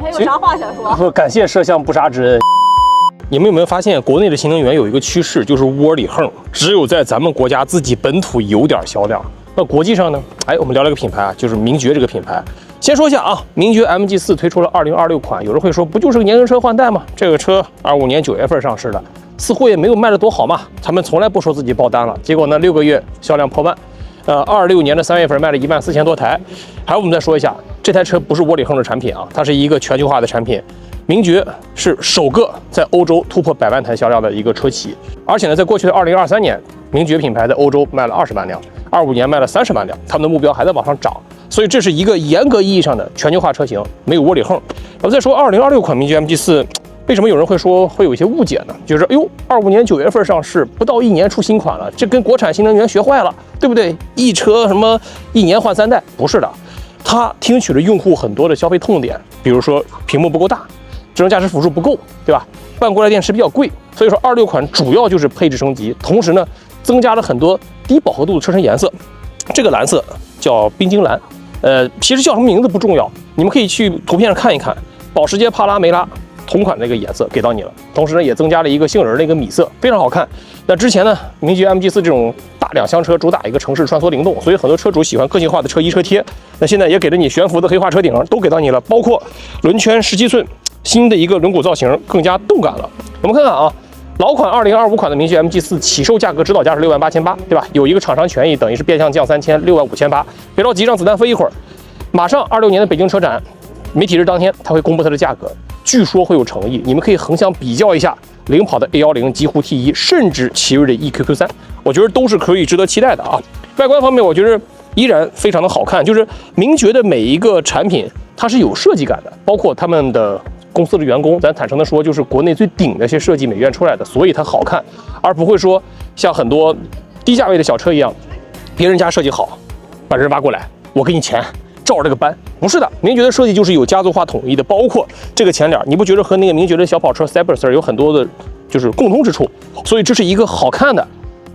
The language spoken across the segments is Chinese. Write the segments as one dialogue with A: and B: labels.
A: 还有啥话想说？
B: 感谢摄像不杀之恩。你们有没有发现，国内的新能源有一个趋势，就是窝里横，只有在咱们国家自己本土有点销量。那国际上呢？我们聊了个品牌啊，就是名爵这个品牌。先说一下啊，名爵 MG4 推出了2026款，有人会说，不就是个年轻车换代吗？这个车25年9月份上市的，似乎也没有卖得多好嘛。他们从来不说自己爆单了，结果呢，6个月销量破万。26年的3月份卖了14000多台。还有我们再说一下，这台车不是窝里横的产品啊，它是一个全球化的产品。名爵是首个在欧洲突破100万台销量的一个车企，而且呢，在过去的2023年，名爵品牌在欧洲卖了20万辆，25年卖了30万辆，他们的目标还在往上涨，所以这是一个严格意义上的全球化车型，没有窝里横。然后再说2026款名爵 MG4，为什么有人会说会有一些误解呢？就是25年9月份上市，不到1年出新款了，这跟国产新能源学坏了，对不对？一车什么1年换3代，不是的，它听取了用户很多的消费痛点，比如说屏幕不够大。智能驾驶辅助不够，对吧？半过来电池比较贵，所以说26款主要就是配置升级，同时呢，增加了很多低饱和度的车身颜色。这个蓝色叫冰晶蓝，其实叫什么名字不重要，你们可以去图片上看一看，保时捷帕拉梅拉同款的一个颜色给到你了，同时呢，也增加了一个杏仁的一个米色，非常好看。那之前呢，名爵 MG4 这种大两厢车主打一个城市穿梭灵动，所以很多车主喜欢个性化的车衣车贴。那现在也给了你悬浮的黑化车顶，都给到你了，包括轮圈17寸。新的一个轮毂造型更加动感了。我们看看啊，老款2025款的名爵 MG4 起售价格指导价是68800，对吧？有一个厂商权益，等于是变相降3000，65800。别着急，让子弹飞一会儿。马上26年的北京车展，媒体日当天，它会公布它的价格，据说会有诚意。你们可以横向比较一下领跑的 A10、极狐 T1，甚至奇瑞的 EQQ3，我觉得都是可以值得期待的啊。外观方面，我觉得依然非常的好看，就是名爵的每一个产品它是有设计感的，包括他们的公司的员工，咱坦诚的说，就是国内最顶的一些设计美院出来的，所以它好看，而不会说像很多低价位的小车一样，别人家设计好，把人挖过来，我给你钱，照着这个搬。不是的，名爵的设计就是有家族化统一的，包括这个前脸，你不觉得和那个名爵的小跑车 Cyberster 有很多的就是共通之处？所以这是一个好看的，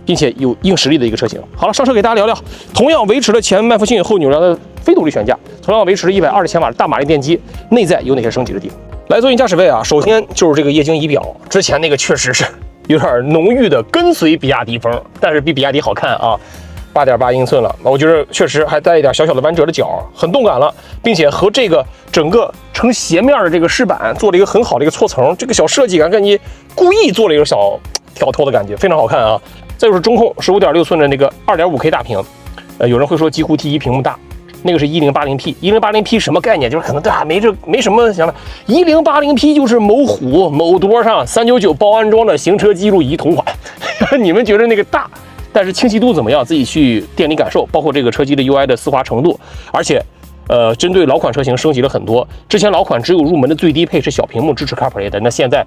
B: 并且有硬实力的一个车型。好了，上车给大家聊聊，同样维持了前麦弗逊后扭梁的非独立悬架，同样维持了120千瓦的大马力电机，内在有哪些升级的地方？来坐进驾驶位啊，首先就是这个液晶仪表，之前那个确实是有点浓郁的跟随比亚迪风，但是比比亚迪好看啊。8.8英寸了，我觉得确实还带一点小小的弯折的角，很动感了，并且和这个整个呈斜面的这个饰板做了一个很好的一个错层，这个小设计感跟你故意做了一个小挑头的感觉，非常好看啊。再就是中控15.6寸的那个2.5K 大屏，有人会说极狐 T1 屏幕大。那个是1080P，1080P 什么概念？就是可能大家没什么想法。1080P 就是某虎某多上399包安装的行车记录仪同款。你们觉得那个大，但是清晰度怎么样？自己去店里感受。包括这个车机的 UI 的丝滑程度，而且针对老款车型升级了很多。之前老款只有入门的最低配是小屏幕支持 CarPlay 的，那现在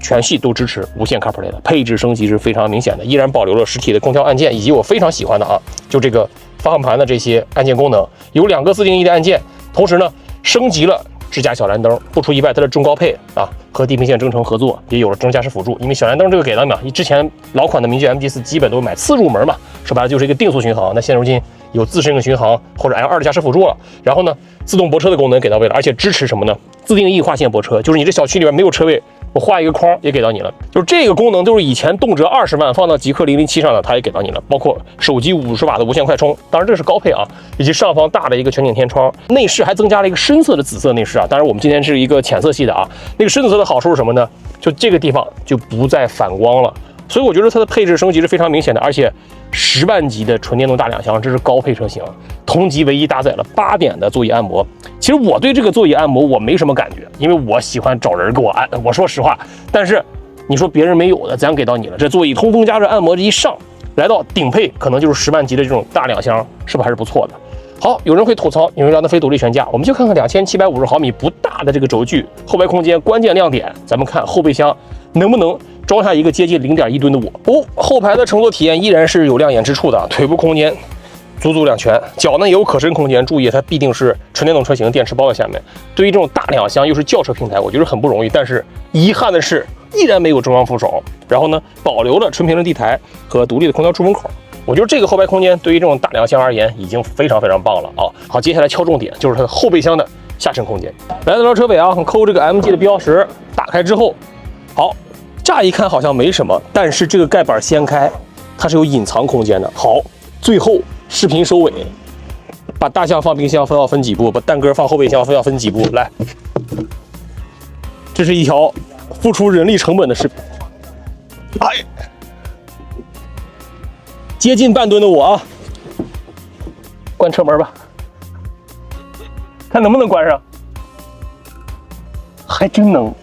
B: 全系都支持无线 CarPlay 的，配置升级是非常明显的，依然保留了实体的空调按键，以及我非常喜欢的啊，就这个方向盘的这些按键功能，有2个自定义的按键，同时呢升级了支架小蓝灯，不出意外它的中高配啊和地平线征程合作，也有了智能驾驶辅助，因为小蓝灯这个给了嘛，之前老款的名爵 MG4 基本都买次入门嘛，说白了就是一个定速巡航，那现如今有自适应巡航或者 L2 的驾驶辅助了，然后呢自动泊车的功能给到位了，而且支持什么呢？自定义划线泊车，就是你这小区里边没有车位，我画一个框也给到你了，就是这个功能都是以前动辄20万放到极氪007上的，它也给到你了，包括手机50瓦的无线快充，当然这是高配啊，以及上方大的一个全景天窗，内饰还增加了一个深色的紫色内饰啊，当然我们今天是一个浅色系的啊，那个深紫色的好处是什么呢？就这个地方就不再反光了，所以我觉得它的配置升级是非常明显的，而且10万级的纯电动大两厢，这是高配车型，同级唯一搭载了8点的座椅按摩。其实我对这个座椅按摩我没什么感觉，因为我喜欢找人给我按，我说实话。但是你说别人没有的，咱给到你了，这座椅通风加热按摩这一上来到顶配，可能就是10万级的这种大两厢，是不是还是不错的？好，有人会吐槽，有人让它非独立悬架，我们就看看2750毫米不大的这个轴距，后排空间关键亮点，咱们看后备箱能不能装下一个接近0.1吨的我。后排的乘坐体验依然是有亮眼之处的，腿部空间足足2拳，脚呢也有可伸空间。注意，它必定是纯电动车型，电池包在下面。对于这种大两厢又是轿车平台，我觉得很不容易。但是遗憾的是，依然没有中央扶手。然后呢，保留了纯平的地台和独立的空调出风口。我觉得这个后排空间对于这种大两厢而言已经非常棒了啊。好，接下来敲重点，就是它的后备箱的下沉空间。来到车尾啊，扣这个 MG 的标识，打开之后，好，乍一看好像没什么，但是这个盖板掀开，它是有隐藏空间的。好，最后视频收尾，把大象放冰箱要分几步，把蛋哥放后备箱要分几步。来，这是一条付出人力成本的视频。哎，接近半吨的我啊，关车门吧，看能不能关上，还真能。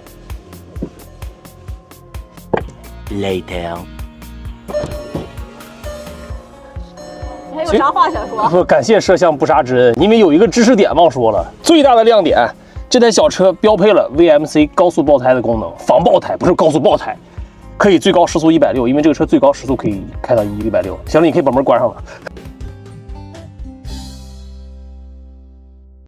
C: Later。
A: 你还有啥话想说？
B: 不，感谢摄像不杀之恩，因为有一个知识点忘说了，最大的亮点，这台小车标配了 VMC 高速爆胎的功能，防爆胎不是高速爆胎。可以最高时速160，因为这个车最高时速可以开到160。行了，你可以把门关上了。